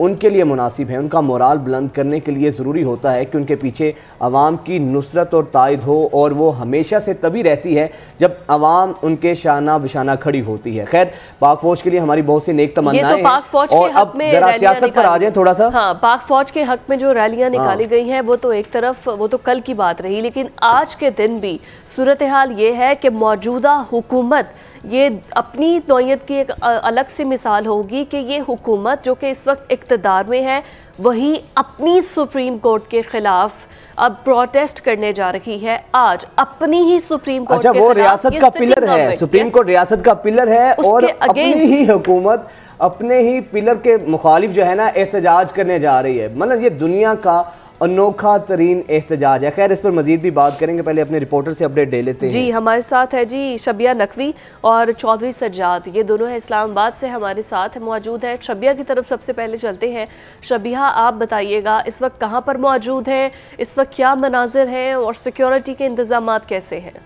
ان کے لیے مناسب ہیں. ان کا مورال بلند کرنے کے لیے ضروری ہوتا ہے کہ ان کے پیچھے عوام کی نصرت اور تائید ہو، اور وہ ہمیشہ سے تبھی رہتی ہے جب عوام ان کے شانہ بشانہ کھڑی ہوتی ہے. خیر، پاک فوج کے لیے ہماری بہت سی نیک تمنائیں ہیں. اور اب ذرا سیاست پر آ جائیں تھوڑا سا. ہاں، پاک فوج کے حق میں جو ریلیاں نکالی گئی ہیں وہ تو ایک طرف، وہ تو کل کی بات رہی، لیکن آج کے دن بھی صورتحال یہ ہے کہ موجودہ حکومت، یہ اپنی نوعیت کی ایک الگ سی مثال ہوگی کہ یہ حکومت جو کہ اس وقت اقتدار میں ہے، وہی اپنی سپریم کورٹ کے خلاف اب پروٹیسٹ کرنے جا رہی ہے. آج اپنی ہی سپریم کورٹ کے خلاف. اچھا، وہ ریاست کا پلر ہے، سپریم کورٹ ریاست کا پلر ہے، اور اپنی ہی حکومت اپنے ہی پلر کے مخالف جو ہے نا احتجاج کرنے جا رہی ہے. مطلب یہ دنیا کا انوکھا ترین احتجاج ہے. خیر، اس پر مزید بھی بات کریں گے، پہلے اپنے رپورٹر سے اپڈیٹ لے لیتے ہیں. جی، ہمارے ساتھ ہے جی شبیہ نقوی اور چودھری سجاد، یہ دونوں ہیں اسلام آباد سے ہمارے ساتھ موجود ہیں. شبیہ کی طرف سب سے پہلے چلتے ہیں. شبیہ، آپ بتائیے گا اس وقت کہاں پر موجود ہیں، اس وقت کیا مناظر ہیں اور سیکیورٹی کے انتظامات کیسے ہیں؟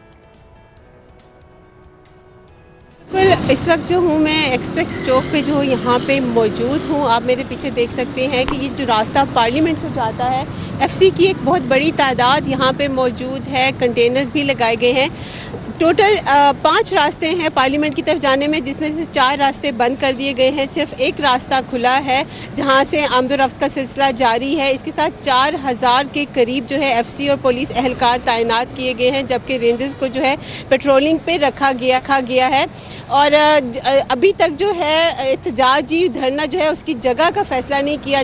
اس وقت جو ہوں میں ایکسپریس چوک پہ جو یہاں پہ موجود ہوں. آپ میرے پیچھے دیکھ سکتے ہیں کہ یہ جو راستہ پارلیمنٹ کو جاتا ہے، ایف سی کی ایک بہت بڑی تعداد یہاں پہ موجود ہے. کنٹینرز بھی لگائے گئے ہیں. ٹوٹل 5 راستے ہیں پارلیمنٹ کی طرف جانے میں، جس میں سے 4 راستے بند کر دیے گئے ہیں. صرف ایک راستہ کھلا ہے جہاں سے آمد و رفت کا سلسلہ جاری ہے. اس کے ساتھ 4000 کے قریب جو ہے ایف سی اور پولیس اہلکار تعینات کیے گئے ہیں، جبکہ رینجرز کو جو ہے پیٹرولنگ پہ رکھا گیا ہے. اور ابھی تک جو ہے احتجاجی دھرنا جو ہے اس کی جگہ کا فیصلہ نہیں کیا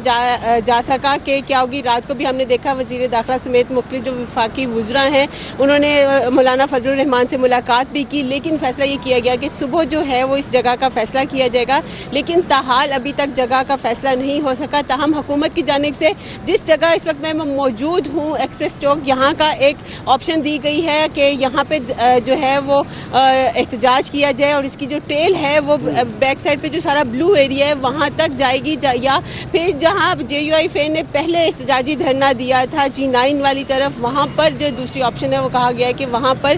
جا سکا کہ کیا ہوگی. رات کو بھی ہم نے دیکھا وزیر داخلہ سمیت مختلف جو وفاقی وزراء ہیں انہوں نے مولانا فضل الرحمان سے ملاقات بھی کی، لیکن فیصلہ یہ کیا گیا کہ صبح جو ہے وہ اس جگہ کا فیصلہ کیا جائے گا. لیکن تاحال ابھی تک جگہ کا فیصلہ نہیں ہو سکا. تاہم حکومت کی جانب سے جس جگہ اس وقت میں موجود ہوں، ایکسپریس چوک، یہاں کا ایک آپشن دی گئی ہے کہ یہاں پہ جو ہے وہ احتجاج کیا جائے، اور اس کی جو ٹیل ہے وہ بیک سائڈ پہ جو سارا بلو ایریا ہے وہاں تک جائے گی، یا پھر جہاں JUIF نے پہلے احتجاجی دھرنا دیا تھا G9 والی طرف، وہاں پر جو دوسری آپشن ہے وہ کہا گیا ہے کہ وہاں پر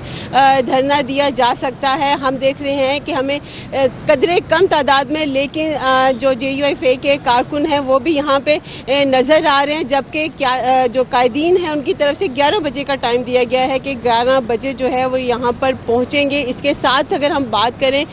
دھرنا دیا جا سکتا ہے. ہم دیکھ رہے ہیں کہ ہمیں قدرے کم تعداد میں لیکن جو JUIF کے کارکن ہیں وہ بھی یہاں پہ نظر آ رہے ہیں، جبکہ جو قائدین ہیں ان کی طرف سے 11 بجے کا ٹائم دیا گیا ہے کہ 11 بجے جو ہے وہ یہاں پر پہنچیں گے. اس کے ساتھ اگر ہم بات کریں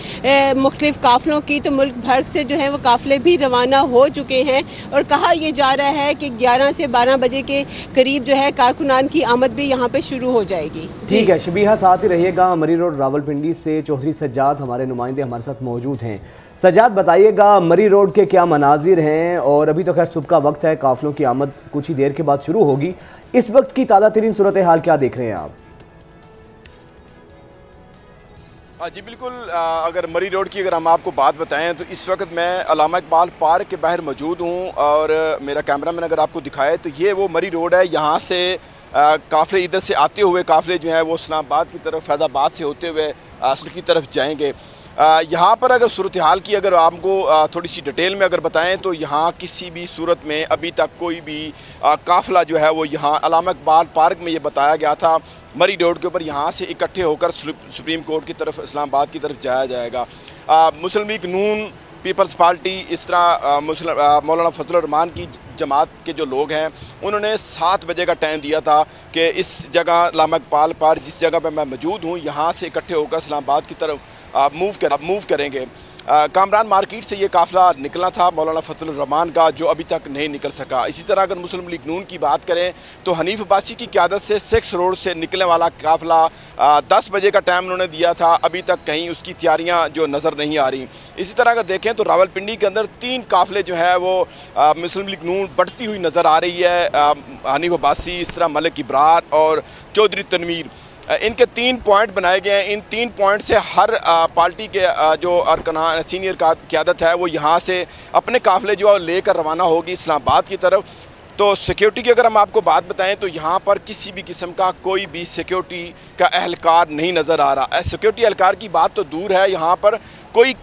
مختلف قافلوں کی تو ملک بھر سے جو ہے وہ قافلے بھی روانہ ہو چکے ہیں، اور کہا یہ جا رہا ہے کہ 11 سے 12 بجے کے قریب جو ہے کارکنان کی آمد بھی یہاں پہ شروع ہو جائے گی. ٹھیک ہے شبیہ، ساتھ ہی رہیے گا. مری روڈ راولپنڈی سے چودھری سجاد ہمارے نمائندے ہمارے ساتھ موجود ہیں. سجاد، بتائیے گا مری روڈ کے کیا مناظر ہیں؟ اور ابھی تو خیر صبح کا وقت ہے، قافلوں کی آمد کچھ ہی دیر کے بعد شروع ہوگی. اس وقت کی تازہ ترین صورتحال کیا دیکھ رہے ہیں آپ؟ جی بالکل، اگر مری روڈ کی اگر ہم آپ کو بات بتائیں تو اس وقت میں علامہ اقبال پارک کے باہر موجود ہوں، اور میرا کیمرہ مین اگر آپ کو دکھائے تو یہ وہ مری روڈ ہے. یہاں سے قافلے ادھر سے آتے ہوئے قافلے جو ہیں وہ اسلام آباد کی طرف، فیض آباد سے ہوتے ہوئے سر کی طرف جائیں گے. یہاں پر اگر صورتحال کی اگر آپ کو تھوڑی سی ڈیٹیل میں اگر بتائیں تو یہاں کسی بھی صورت میں ابھی تک کوئی بھی قافلہ جو ہے وہ یہاں علامہ اقبال پارک میں یہ بتایا گیا تھا مری روڈ کے اوپر یہاں سے اکٹھے ہو کر سپریم کورٹ کی طرف، اسلام آباد کی طرف جایا جائے گا. مسلم لیگ نون، پیپلز پارٹی، اس طرح مولانا فضل الرحمان کی جماعت کے جو لوگ ہیں انہوں نے 7 بجے کا ٹائم دیا تھا کہ اس جگہ علامہ اقبال پارک جس جگہ پہ میں موجود ہوں یہاں سے اکٹھے ہو کر اسلام آباد کی طرف موو کریں گے. کامران مارکیٹ سے یہ قافلہ نکلا تھا مولانا فضل الرحمان کا، جو ابھی تک نہیں نکل سکا. اسی طرح اگر مسلم لیگ نون کی بات کریں تو حنیف عباسی کی قیادت سے 6 روڈ سے نکلنے والا قافلہ 10 بجے کا ٹائم انہوں نے دیا تھا، ابھی تک کہیں اس کی تیاریاں جو نظر نہیں آ رہی. اسی طرح اگر دیکھیں تو راولپنڈی کے اندر 3 قافلے جو ہے وہ مسلم لیگ نون بڑھتی ہوئی نظر آ رہی ہے. حنیف عباسی، اس طرح ملک ابرار اور چودھری تنویر، ان کے 3 پوائنٹ بنائے گئے ہیں. ان 3 پوائنٹ سے ہر پارٹی کے جو ارکان سینئر قیادت ہے وہ یہاں سے اپنے قافلے جو لے کر روانہ ہوگی اسلام آباد کی طرف. تو سیکیورٹی کی اگر ہم آپ کو بات بتائیں تو یہاں پر کسی بھی قسم کا کوئی بھی سیکیورٹی کا اہلکار نہیں نظر آ رہا. سیکیورٹی اہلکار کی بات تو دور ہے، یہاں پر کوئی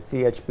CHP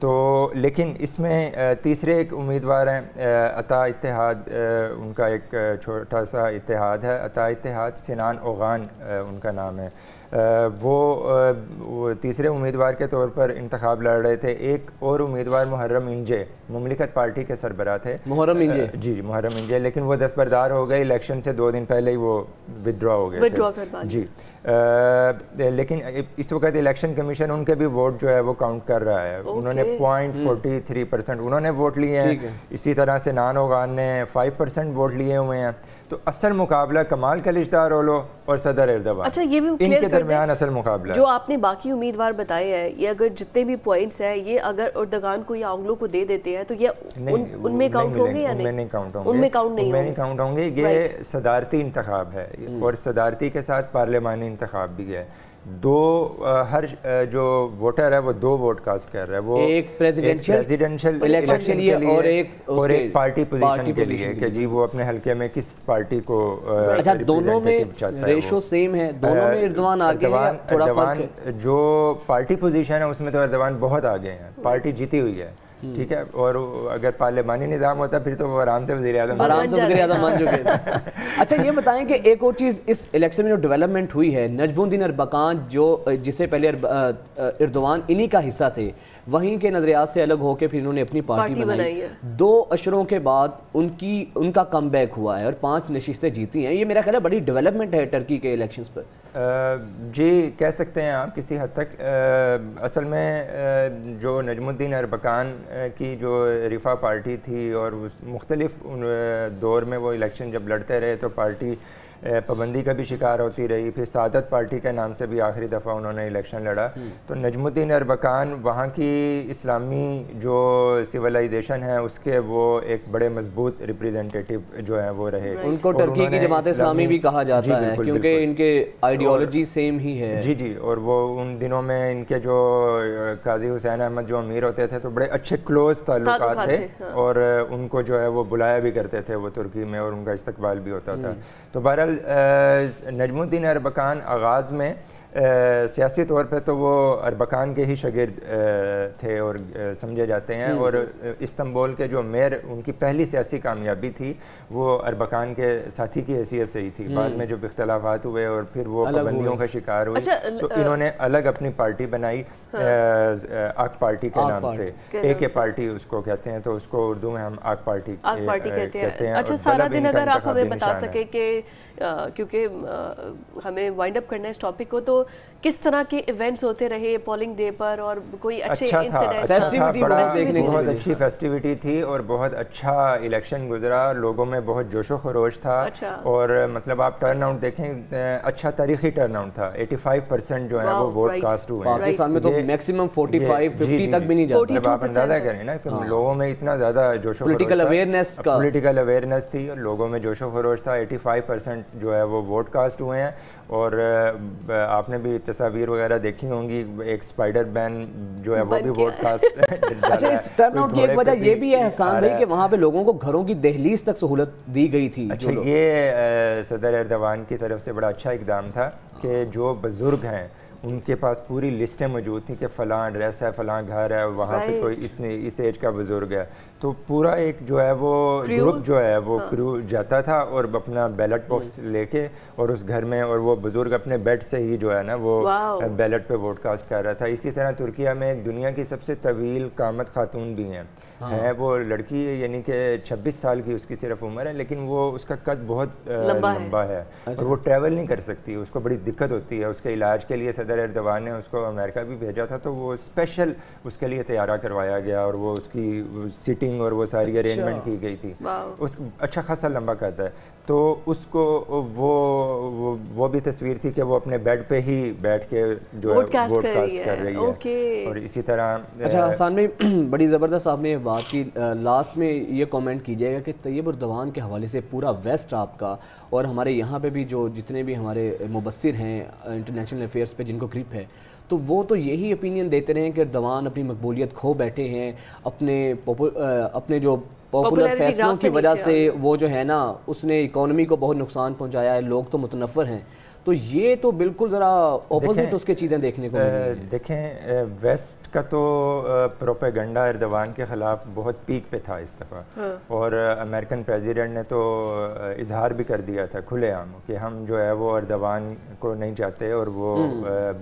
تو لیکن اس میں تیسرے ایک امیدوار ہیں عطا اتحاد، ان کا ایک چھوٹا سا اتحاد ہے، عطا اتحاد، سنان اوغان ان کا نام ہے، وہ تیسرے امیدوار کے طور پر انتخاب لڑ رہے تھے۔ ایک اور امیدوار محرم انجے مملکت پارٹی کے سربراہ تھے، محرم انجے، جی محرم انجے، لیکن وہ دستبردار ہو گئے، الیکشن سے 2 دن پہلے ہی وہ ودرا ہو گئے تھے جی۔ لیکن اس وقت الیکشن کمیشن ان کے بھی ووٹ جو ہے وہ کاؤنٹ کر رہا ہے، انہوں نے 0.43% انہوں نے ووٹ لیے ہیں، اسی طرح سے سنان اوغان نے 5% ووٹ لیے ہوئے ہیں۔ تو اصل مقابلہ کمال کلچدارولو اور صدر ایردوان، اچھا یہ بھی ان کے درمیان اصل مقابلہ جو آپ نے باقی امیدوار بتائے ہیں، یہ اگر جتنے بھی پوائنٹس ہیں یہ اگر اردوغان کو یا اونگلو کو دے دیتے ہیں تو یہ ان میں کاؤنٹ ہوں گے یا نہیں؟ ان میں نہیں کاؤنٹ ہوں گے، ان میں کاؤنٹ ہوں گے۔ یہ صدارتی انتخاب ہے اور صدارتی کے ساتھ پارلیمانی انتخاب بھی ہے۔ ہر جو ووٹر ہے وہ 2 ووٹ کاسٹ کر رہا ہے، وہ ایک پریزیڈنشل الیکشن کے لیے اور ایک پارٹی پوزیشن کے لیے کہ جی وہ اپنے حلقے میں کس پارٹی کو۔ اچھا دونوں میں ریشو سیم ہے، دونوں میں اردوان آگے ہے؟ اردوان جو پارٹی پوزیشن ہے اس میں تو اردوان بہت آگے ہیں، پارٹی جیتی ہوئی ہے، ٹھیک ہے، اور اگر پارلیمانی نظام ہوتا پھر تو وہ آرام سے وزیر اعظم بن چکے تھے۔ اچھا یہ بتائیں کہ ایک اور چیز اس الیکشن میں جو ڈیولپمنٹ ہوئی ہے، نجم الدین اربکان جسے پہلے اردوان انہی کا حصہ تھے، وہیں کے نظریات سے الگ ہو کے پھر انہوں نے اپنی پارٹی بنائی ہے۔ 2 اشروں کے بعد ان کا کم بیک ہوا ہے اور 5 نشستیں جیتی ہیں، یہ میرا خیال ہے بڑی ڈیولپمنٹ ہے ٹرکی کے الیکشنز پر۔ جی کہہ سکتے ہیں آپ کسی حد تک۔ اصل میں جو نجم الدین اربکان کی جو رفا پارٹی تھی اور مختلف دور میں وہ الیکشن جب لڑتے رہے تو پارٹی پابندی کا بھی شکار ہوتی رہی، پھر سعادت پارٹی کے نام سے بھی آخری دفعہ انہوں نے الیکشن لڑا۔ تو نجم الدین اربکان وہاں کی اسلامی جو سویلائزیشن ہے اس کے وہ ایک بڑے مضبوط ریپریزنٹیٹیو جو ہیں وہ رہے۔ ان کو ٹرکی کی جماعت اسلامی بھی کہا جاتا ہے کیونکہ ان کے آئیڈیالوجی سیم ہی ہے۔ جی جی، اور وہ ان دنوں میں ان کے جو قاضی حسین احمد جو امیر ہوتے تھے تو بڑے اچھے کلوز تعلقات تھے اور ان کو جو ہے وہ بلایا بھی کرتے تھے وہ ترکی میں، اور ان کا استقبال بھی ہوتا تھا۔ تو بہرحال نجم الدین اربکان آغاز میں سیاسی طور پہ تو وہ اربکان کے ہی شاگرد تھے اور سمجھے جاتے ہیں، اور استنبول کے جو میئر ان کی پہلی سیاسی کامیابی تھی وہ اربکان کے ساتھی کی حیثیت سے ہی تھی۔ بعد میں جب اختلافات ہوئے اور پھر وہ پابندیوں کا شکار ہوئے تو انہوں نے الگ اپنی پارٹی بنائی آک پارٹی کے نام سے، اے کے پارٹی اس کو کہتے ہیں، تو اس کو اردو میں ہم آک پارٹی کہتے ہیں۔ اچھا سارا دن اگر آپ ہمیں بتا سکے کہ کیونکہ ہمیں وائنڈ اپ کرنا ہے اس ٹاپک کو، تو کس طرح کے ایونٹس ہوتے رہے پولنگ ڈے پر اور کوئی اچھے بہت اچھی فیسٹیوٹی تھی اور بہت اچھا الیکشن گزرا، لوگوں میں بہت جوش و خروش تھا، اور مطلب آپ ٹرن آؤٹ دیکھیں اچھا تاریخی ٹرن آؤٹ تھا، 85% جو ہے وہ ووٹ کاسٹ ہوئے ہیں۔ پاکستان میں تو میکسیمم 45-50 تک بھی نہیں جاتا۔ جب آپ اندازہ کریں نا کہ لوگوں میں اتنا زیادہ جوش و پولیٹیکل اویئرنیس تھی اور لوگوں میں جوش و خروش تھا، 85% جو ہے وہ ووٹ کاسٹ ہوئے ہیں۔ اور آپ نے بھی تصاویر وغیرہ دیکھی ہوں گی، ایک اسپائڈر مین جو ہے وہ بھی ووٹ کاسٹ۔ اچھا اس ٹرن آؤٹ کی ایک وجہ یہ بھی ہے حسان بھائی کہ وہاں پہ لوگوں کو گھروں کی دہلیز تک سہولت دی گئی تھی۔ اچھا یہ صدر ایردوان کی طرف سے بڑا اچھا اقدام تھا کہ جو بزرگ ہیں ان کے پاس پوری لسٹیں موجود تھیں کہ فلاں ایڈریس ہے، فلاں گھر ہے، وہاں پہ کوئی اتنے اس ایج کا بزرگ ہے، تو پورا ایک جو ہے وہ گروپ جو ہے وہ کرو جاتا تھا اور اپنا بیلٹ باکس لے کے اور اس گھر میں، اور وہ بزرگ اپنے بیڈ سے ہی جو ہے نا وہ بیلٹ پہ ووٹ کاسٹ کر رہا تھا۔ اسی طرح ترکیہ میں ایک دنیا کی سب سے طویل قامت خاتون بھی ہیں، ہے وہ لڑکی ہے، یعنی کہ 26 سال کی اس کی صرف عمر ہے، لیکن وہ اس کا قد بہت لمبا ہے اور وہ ٹریول نہیں کر سکتی، اس کو بڑی دقت ہوتی ہے۔ اس کے علاج کے لیے صدر ایردوان نے اس کو امریکہ بھی بھیجا تھا، تو وہ اسپیشل اس کے لیے طیارہ کروایا گیا اور وہ اس کی سیٹنگ اور وہ ساری ارینجمنٹ کی گئی تھی۔ اس اچھا خاصا لمبا قد ہے، تو اس کو وہ بھی تصویر تھی کہ وہ اپنے بیڈ پہ ہی بیٹھ کے جو ہے ووٹ کاسٹ کر رہی ہے۔ اور اسی طرح اچھا حسان میں بڑی زبردست آپ نے بات کی، لاسٹ میں یہ کامنٹ کیجیے گا کہ طیب اردوان کے حوالے سے پورا ویسٹ آپ کا اور ہمارے یہاں پہ بھی جو جتنے بھی ہمارے مبصر ہیں انٹرنیشنل افیئرس پہ جن کو گرپ ہے، تو وہ تو یہی اوپینین دیتے رہے ہیں کہ اردوان اپنی مقبولیت کھو بیٹھے ہیں، اپنے جو پاپولر فیصلوں کی وجہ سے وہ جو ہے نا اس نے اکانومی کو بہت نقصان پہنچایا ہے، لوگ تو متنفر ہیں۔ تو یہ تو بالکل ذرا اپوزٹ اس کے چیزیں دیکھنے کو دیکھیں ویسٹ کا تو پروپیگنڈا اردوان کے خلاف بہت پیک پہ تھا اس دفعہ، اور امریکن پریزیڈنٹ نے تو اظہار بھی کر دیا تھا کھلے عام کہ ہم جو ہے وہ اردوان کو نہیں چاہتے، اور وہ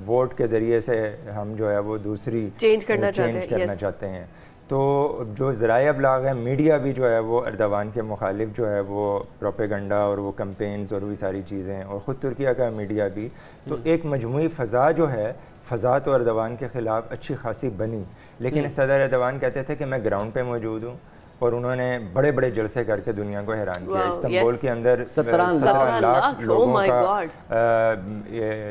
ووٹ کے ذریعے سے ہم جو ہے وہ دوسری چینج کرنا چاہتے ہیں. تو جو ذرائع ابلاغ ہے، میڈیا بھی جو ہے وہ اردوان کے مخالف جو ہے وہ پروپیگنڈا اور وہ کمپینز اور وہی ساری چیزیں، اور خود ترکیہ کا میڈیا بھی، تو ایک مجموعی فضا جو ہے، فضا تو اردوان کے خلاف اچھی خاصی بنی. لیکن صدر اردوان کہتے تھے کہ میں گراؤنڈ پہ موجود ہوں، اور انہوں نے بڑے بڑے جلسے کر کے دنیا کو حیران کیا. استنبول کے اندر 17 لاکھ لوگوں کا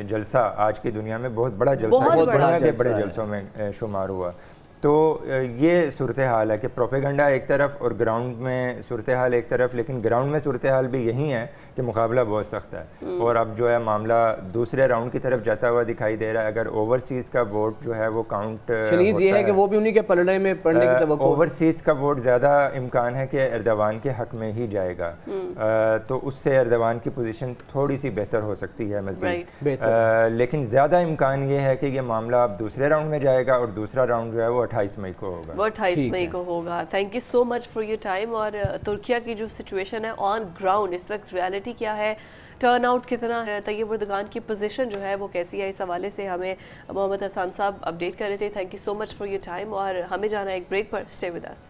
جلسہ آج کی دنیا میں بہت بڑا جلسہ ہے، دنیا کے بڑے جلسوں میں شمار ہوا. تو یہ صورتحال ہے کہ پروپیگنڈا ایک طرف اور گراؤنڈ میں صورتحال ایک طرف، لیکن گراؤنڈ میں صورتحال بھی یہی ہے کہ مقابلہ بہت سخت ہے، اور اب جو ہے معاملہ دوسرے راؤنڈ کی طرف جاتا ہوا دکھائی دے رہا ہے. اگر اوورسیز کا ووٹ جو ہے وہ کاؤنٹ یہ ہے کہ وہ بھی انہی کے پلڑے میں پڑنے کی توقع، اوورسیز کا ووٹ زیادہ امکان ہے کہ اردوان کے حق میں ہی جائے گا، تو اس سے اردوان کی پوزیشن تھوڑی سی بہتر ہو سکتی ہے مزید. لیکن زیادہ امکان یہ ہے کہ یہ معاملہ اب دوسرے راؤنڈ میں جائے گا، اور دوسرا راؤنڈ جو ہے وہ 28 مئی کو ہوگا. وہ 28 مئی کو ہوگا. Thank you so much for your time. اور ترکیہ کی جو سچویشن ہے آن گراؤنڈ اس وقت ریالٹی کیا ہے، ٹرن آؤٹ کتنا ہے، طیب اردگان کی پوزیشن جو ہے وہ کیسی ہے، اس حوالے سے ہمیں محمد حسان صاحب اپڈیٹ کر رہے تھے. Thank you so much for your time. اور ہمیں جانا ہے ایک بریک پر. Stay with us.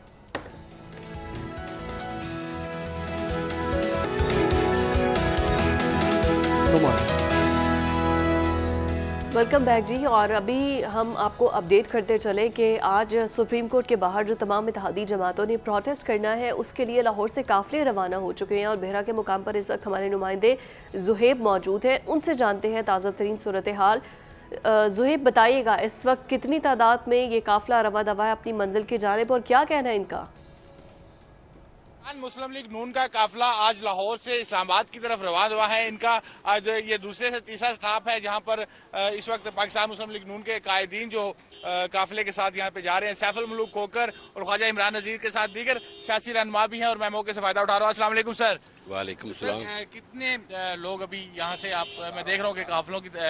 Welcome back جی. اور ابھی ہم آپ کو اپڈیٹ کرتے چلیں کہ آج سپریم کورٹ کے باہر جو تمام اتحادی جماعتوں نے پروٹیسٹ کرنا ہے، اس کے لیے لاہور سے قافلے روانہ ہو چکے ہیں، اور بحرہ کے مقام پر اس وقت ہمارے نمائندے زہیب موجود ہیں. ان سے جانتے ہیں تازہ ترین صورتحال. زہیب بتائیے گا اس وقت کتنی تعداد میں یہ قافلہ رواں دوا ہے اپنی منزل کی جانب، اور کیا کہنا ہے ان کا؟ مسلم لیگ نون کا قافلہ آج لاہور سے اسلام آباد کی طرف روانہ ہوا ہے. ان کا آج یہ دوسرے سے تیسرا سٹاپ ہے جہاں پر اس وقت پاکستان مسلم لیگ نون کے قائدین جو قافلے کے ساتھ یہاں پہ جا رہے ہیں. سیف الملوک کوکر اور خواجہ عمران نذیر کے ساتھ دیگر سیاسی رہنما بھی ہیں، اور میں موقع سے فائدہ اٹھا رہا ہوں. السلام علیکم سر. وعلیکم السلام. کتنے لوگ ابھی یہاں سے میں دیکھ رہا ہوں کہ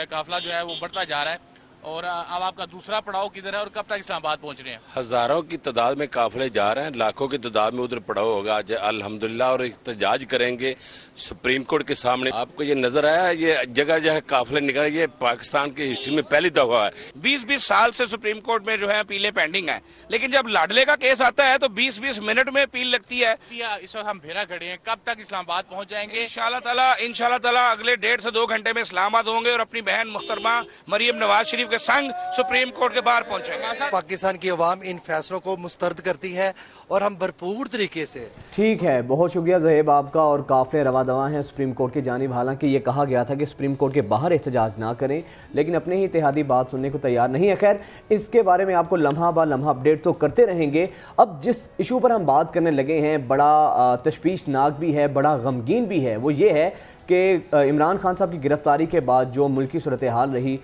قافلہ جو ہے وہ بڑھتا جا رہا ہے، اور اب آپ کا دوسرا پڑاؤ کدھر ہے اور کب تک اسلام آباد پہنچ رہے ہیں؟ ہزاروں کی تعداد میں قافلے جا رہے ہیں، لاکھوں کی تعداد میں ادھر پڑاؤ ہوگا الحمدللہ، اور احتجاج کریں گے سپریم کورٹ کے سامنے. آپ کو یہ نظر آیا یہ جگہ جگہ قافلے نکلے، یہ پاکستان کی ہسٹری میں پہلی دفعہ ہے. 20 سال سے سپریم کورٹ میں جو ہے اپیلیں پینڈنگ ہیں، لیکن جب لاڈلے کا کیس آتا ہے تو 20 منٹ میں اپیل لگتی ہے. اس وقت ہم بھیرا کھڑے ہیں، کب تک اسلام آباد پہنچ جائیں گے؟ انشاءاللہ تعالیٰ اگلے 1.5 سے 2 گھنٹے میں اسلام آباد ہوں گے، اور اپنی بہن محترمہ مریم نواز شریف کے سنگ سپریم کورٹ کے باہر پہنچیں گے. پاکستان کی عوام ان فیصلوں کو مسترد کرتی ہے، اور ہم بھرپور طریقے سے. ٹھیک ہے، بہت شکریہ زہیب آپ کا. اور قافلے رواں دواں ہیں سپریم کورٹ کی جانب. حالانکہ یہ کہا گیا تھا کہ سپریم کورٹ کے باہر احتجاج نہ کریں، لیکن اپنے ہی اتحادی بات سننے کو تیار نہیں ہے. خیر، اس کے بارے میں آپ کو لمحہ با لمحہ اپڈیٹ تو کرتے رہیں گے. اب جس ایشو پر ہم بات کرنے لگے ہیں بڑا تشویشناک بھی ہے، بڑا غمگین بھی ہے، وہ یہ ہے کہ عمران خان صاحب کی گرفتاری کے بعد جو ملکی صورتحال رہی،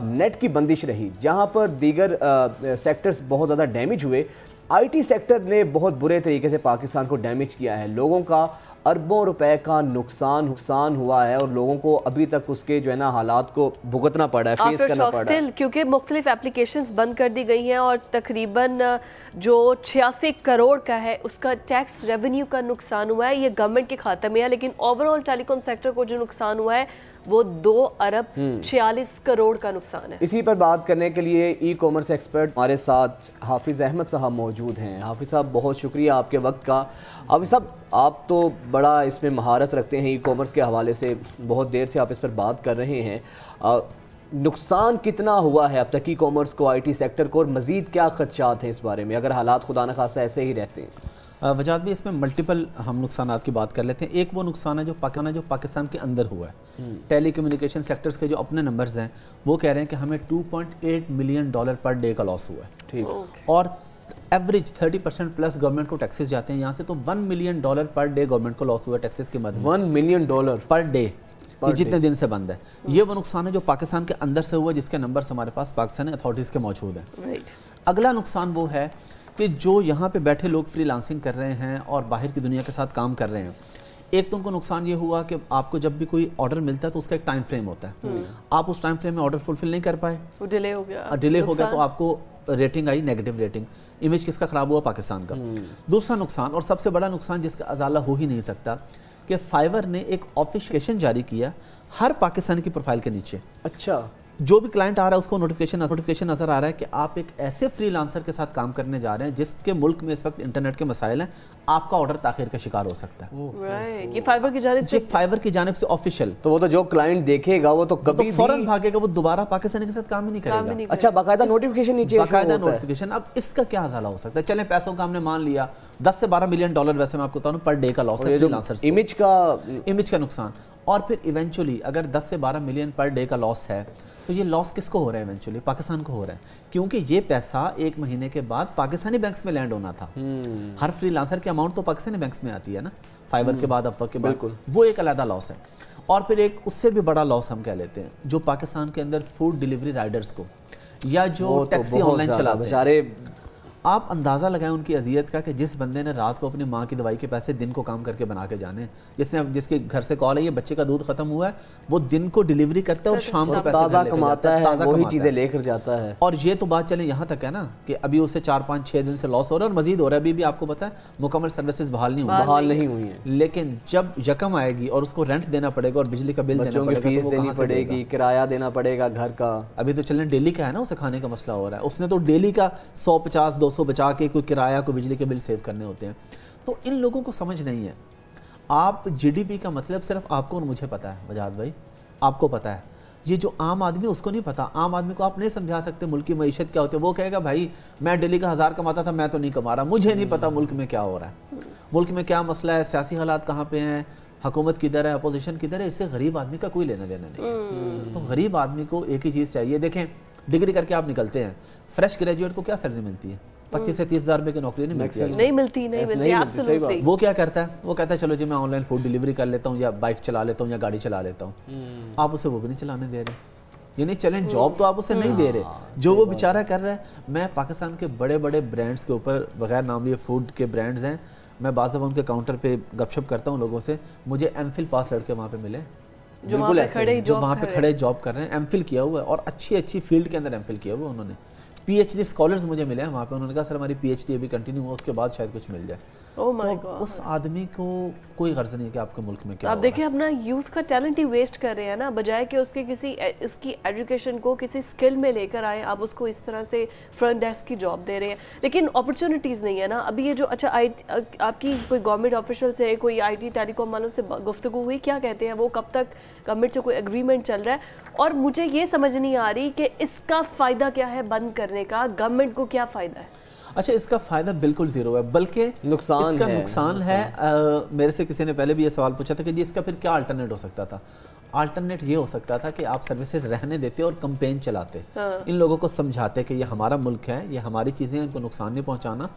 نیٹ کی بندش رہی، جہاں پر دیگر سیکٹرز بہت زیادہ ڈیمیج ہوئے. آئی ٹی سیکٹر نے بہت برے طریقے سے پاکستان کو ڈیمیج کیا ہے. لوگوں کا اربوں روپے کا نقصان ہوا ہے، اور لوگوں کو ابھی تک اس کے جو ہے نا حالات کو بھگتنا پڑا ہے، فیس کرنا پڑا ہے. کیونکہ مختلف اپلیکیشنز بند کر دی گئی ہیں، اور تقریباً جو 86 کروڑ کا ہے اس کا ٹیکس ریونیو کا نقصان ہوا ہے. یہ گورنمنٹ کے کھاتے میں ہے، لیکن اوورآل ٹیلی کام سیکٹر کو جو نقصان ہوا ہے وہ 2 ارب 46 کروڑ کا نقصان ہے. اسی پر بات کرنے کے لیے ای کامرس ایکسپرٹ ہمارے ساتھ حافظ احمد صاحب موجود ہیں. حافظ صاحب بہت شکریہ آپ کے وقت کا. حافظ صاحب آپ تو بڑا اس میں مہارت رکھتے ہیں ای کامرس کے حوالے سے، بہت دیر سے آپ اس پر بات کر رہے ہیں. نقصان کتنا ہوا ہے اب تک ای کامرس کو، آئی ٹی سیکٹر کو، اور مزید کیا خدشات ہیں اس بارے میں اگر حالات خدا نخواستہ ایسے ہی رہتے ہیں؟ وجاد بھی اس میں ملٹیپل ہم نقصانات کی بات کر لیتے ہیں. ایک وہ نقصان ہے جو پاکستان کے اندر ہوا ہے. ٹیلی کمیونیکیشن سیکٹرز کے جو اپنے نمبرز ہیں وہ کہہ رہے ہیں کہ ہمیں $2.8 ملین پر ڈے کا لاس ہوا ہے، اور ایوریج 30% پلس گورنمنٹ کو ٹیکسز جاتے ہیں یہاں سے. تو $1 ملین پر ڈے گورنمنٹ کو لاس ہوا ہے ٹیکسز کے مد میں. $1 ملین پر ڈے، یہ جتنے دن سے بند ہے. یہ وہ نقصان ہے جو پاکستان کے اندر سے ہوا، جس کے نمبرز ہمارے پاس پاکستانی اتھارٹیز کے موجود ہیں. اگلا نقصان وہ ہے کہ جو یہاں پہ بیٹھے لوگ فری لانسنگ کر رہے ہیں اور باہر کی دنیا کے ساتھ کام کر رہے ہیں، ایک تو ان کو نقصان یہ ہوا کہ آپ کو جب بھی کوئی آرڈر ملتا ہے تو اس کا ایک ٹائم فریم ہوتا ہے, آپ اس ٹائم فریم میں آرڈر فلفل نہیں کر پائے, وہ ڈیلے ہو گیا تو آپ کو ریٹنگ آئی نیگیٹو ریٹنگ, امیج کس کا خراب ہوا؟ پاکستان کا. دوسرا نقصان اور سب سے بڑا نقصان جس کا ازالہ ہو ہی نہیں سکتا کہ فائیور نے ایک آفیشیشن جاری کیا ہر پاکستانی کی پروفائل کے نیچے. اچھا, جو بھی کلائنٹ آ رہا ہے اس کو نوٹیفیکیشن نظر آ رہا ہے کہ آپ ایک ایسے فری لانسر کے ساتھ کام کرنے جا رہے ہیں جس کے ملک میں اس وقت انٹرنیٹ کے مسائل ہیں, آپ کا آرڈر تاخیر کا شکار ہو سکتا ہے. یہ فائیور کی جانب سے آفیشیل, تو وہ تو جو کلائنٹ دیکھے گا وہ تو کبھی فوراً بھاگے گا, وہ دوبارہ پاکستانی کے ساتھ کام ہی نہیں کرے گا. اچھا, باقاعدہ نوٹیفیکیشن نیچے باقاعدہ نوٹیفیکیشن. اب اس کا کیا ازالہ ہو سکتا ہے؟ چلیں پیسوں کا ہم نے مان لیا 10 سے 12 ملین ڈالر ویسے میں آپ کو بتاؤں پر ڈے کا لاس ہے فری لانسرز کو, امیج کا نقصان. اور پھر ایونچولی اگر 10 سے 12 ملین پر ڈے کا لاس ہے تو یہ لاس کس کو ہو رہا ہے؟ ایونچولی پاکستان کو ہو رہا ہے, کیونکہ یہ پیسہ ایک مہینے کے بعد پاکستانی بینکس میں لینڈ ہونا تھا. ہر فری لانسر کی اماؤنٹ تو پاکستانی بینکس میں آتی ہے نا, فائیور کے بعد افق کے بعد, وہ ایک علیحدہ لاس ہے. اور پھر ایک اس سے بھی بڑا لاس ہم کہہ لیتے ہیں جو پاکستان کے اندر فوڈ ڈیلیوری رائڈرز کو یا جو ٹیکسی آن لائن چلاتے ہیں, آپ اندازہ لگائیں ان کی اذیت کا کہ جس بندے نے رات کو اپنی ماں کی دوائی کے پیسے دن کو کام کر کے بنا کے جانے, جس کے گھر سے کال ہے یہ بچے کا دودھ ختم ہوا ہے, وہ دن کو ڈیلیوری کرتا ہے اور شام کو پیسے تازہ کماتا ہے, وہی چیزیں لے کر جاتا ہے. اور یہ تو بات چلیں یہاں تک ہے نا کہ ابھی اسے 4-5-6 دن سے لاس ہو رہا ہے اور مزید ہو رہا ہے. ابھی بھی آپ کو پتہ ہے مکمل سروسز بحال نہیں ہوئی ہیں, لیکن جب یکم آئے گی اور اس کو رینٹ دینا پڑے گا اور بجلی کا بل دینا پڑے گا, فیس دینی پڑے گی, کرایہ دینا پڑے گا گھر کا. ابھی تو چلیں ڈیلی کا ہے نا, اسے کھانے کا مسئلہ ہو رہا ہے, اس نے تو ڈیلی کا 150-200 بچا کے کوئی کرایہ کو بجلی کے بل سیو کرنے ہوتے ہیں. تو ان لوگوں کو سمجھ نہیں ہے. آپ جی ڈی پی کا مطلب صرف آپ کو اور مجھے پتا ہے وجاد بھائی, آپ کو پتا ہے, یہ جو عام آدمی اس کو نہیں پتا. عام آدمی کو آپ نہیں سمجھا سکتے ملک کی معیشت کیا ہوتی ہے. وہ کہے گا بھائی میں ڈیلی کا 1000 کماتا تھا, میں تو نہیں کما رہا, مجھے نہیں پتا ملک میں کیا ہو رہا ہے, ملک میں کیا مسئلہ ہے, سیاسی حالات کہاں پہ ہیں, حکومت کدھر ہے, اپوزیشن کدھر ہے. اس سے غریب آدمی کا کوئی لینا دینا نہیں ہے. تو غریب آدمی کو ایک ہی چیز چاہیے. دیکھیں ڈگری کر کے آپ نکلتے ہیں, فریش گریجویٹ کو کیا سیلری ملتی ہے؟ 25 سے 30 ہزار روپے کی نوکری نہیں ملتی. وہ کیا کرتا ہے؟ وہ کہتا ہے چلو جی میں آن لائن فوڈ ڈیلیوری کر لیتا ہوں, یا بائک چلا لیتا ہوں, یا گاڑی چلا لیتا ہوں. آپ اسے وہ بھی نہیں چلانے دے رہے, یعنی چلیں جاب تو آپ اسے نہیں دے رہے, جو وہ بیچارہ کر رہا ہے. میں پاکستان کے بڑے بڑے برانڈز کے اوپر, بغیر نام لیے فوڈ کے برانڈز ہیں, میں بعض دفعہ ان کے کاؤنٹر پہ گپ شپ کرتا ہوں لوگوں سے, مجھے ایم فل پاس لڑکے وہاں پہ ملے جو وہاں پہ کھڑے جاب کر رہے ہیں, ایم فل کیا ہوا ہے اور اچھی فیلڈ کے اندر ایم فل کیا ہوا ہے انہوں نے. پی ایچ ڈی اسکالرز مجھے ملے ہیں وہاں پہ, انہوں نے کہا سر ہماری پی ایچ ڈی ابھی کنٹینیو ہو, اس کے بعد شاید کچھ مل جائے. تو اس آدمی کو کوئی غرض نہیں کہ آپ کے ملک میں کیا. آپ دیکھیں اپنا یوتھ کا ٹیلنٹ ہی ویسٹ کر رہے ہیں نا, بجائے کہ اس کی ایجوکیشن کو کسی اسکل میں لے کر آئے, آپ اس کو اس طرح سے فرنٹ ڈیسک کی جاب دے رہے ہیں, لیکن اپرچونیٹیز نہیں ہے نا. ابھی یہ جو اچھا آپ کی کوئی گورنمنٹ آفیشل سے, کوئی آئی ٹی ٹیلی کام والوں سے گفتگو ہوئی, کیا کہتے ہیں وہ, کب تک گورنمنٹ سے کوئی اگریمنٹ چل رہا ہے؟ اور مجھے یہ سمجھ نہیں آ رہی کہ اس کا فائدہ کیا ہے بند کرنے کا, گورنمنٹ کو کیا فائدہ ہے؟ اچھا, اس کا فائدہ بالکل زیرو ہے, بلکہ اس کا نقصان ہے. میرے سے کسی نے پہلے بھی یہ سوال پوچھا تھا کہ جی اس کا پھر کیا الٹرنیٹ ہو سکتا تھا. الٹرنیٹ یہ ہو سکتا تھا کہ آپ سروسز رہنے دیتے اور کمپین چلاتے, ان لوگوں کو سمجھاتے کہ یہ ہمارا ملک ہے, یہ ہماری چیزیں ہیں, ان کو نقصان نہیں پہنچانا.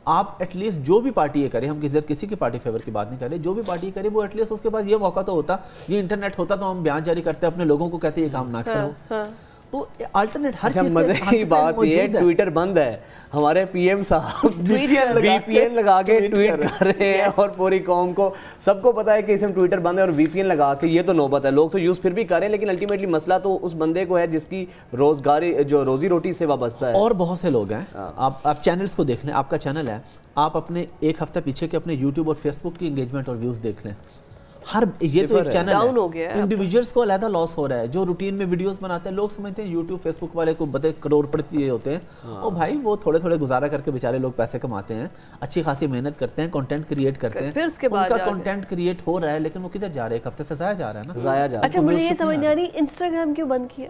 آپ ایٹ لیسٹ جو بھی پارٹی یہ کرے, ہم کسی کی پارٹی فیور کی بات نہیں کر رہے, جو بھی پارٹی کرے وہ ایٹ لیسٹ اس کے بعد یہ موقع تو ہوتا, یہ انٹرنیٹ ہوتا تو ہم بیان جاری کرتے, اپنے لوگوں کو کہتے یہ کام نہ کرو. تو الٹرنیٹ ہر چیز مزے کی بات یہ ہے, ٹویٹر بند ہے, ہمارے پی ایم صاحب وی پی این لگا کے ٹویٹ کر رہے ہیں, اور پوری قوم کو سب کو پتا ہے کہ اس میں ٹویٹر بند ہے اور وی پی این لگا کے, یہ تو نوبت ہے. لوگ تو یوز پھر بھی کر رہے ہیں, لیکن الٹیمیٹلی مسئلہ تو اس بندے کو ہے جس کی جو روزی روٹی سے وابستہ ہے. اور بہت سے لوگ ہیں, آپ چینلز کو دیکھ لیں, آپ کا چینل ہے, آپ اپنے ایک ہفتہ پیچھے کے اپنے یوٹیوب اور فیس بک کی انگیجمنٹ اور ویوز دیکھ لیں. یہ تو ایک چینل ہے, انڈیویجولز کو علیحدہ لاس ہو رہا ہے. جو روٹین میں ویڈیوز بناتے ہیں, لوگ سمجھتے ہیں یوٹیوب فیس بک والے کو بڑے کروڑ پتی ہوتے ہیں, اور بھائی وہ تھوڑے تھوڑے گزارا کر کے بیچارے لوگ پیسے کماتے ہیں, اچھی خاصی محنت کرتے ہیں, کنٹینٹ کریٹ کرتے ہیں, ان کا کنٹینٹ کریٹ ہو رہا ہے, لیکن وہ کدھر جا رہے ہیں, ایک ہفتے سے ضائع جا رہا ہے نا, ضائع جا رہا ہے. اچھا مجھے یہ سمجھ نہیں آ رہی انسٹاگرام کیوں بند کیا؟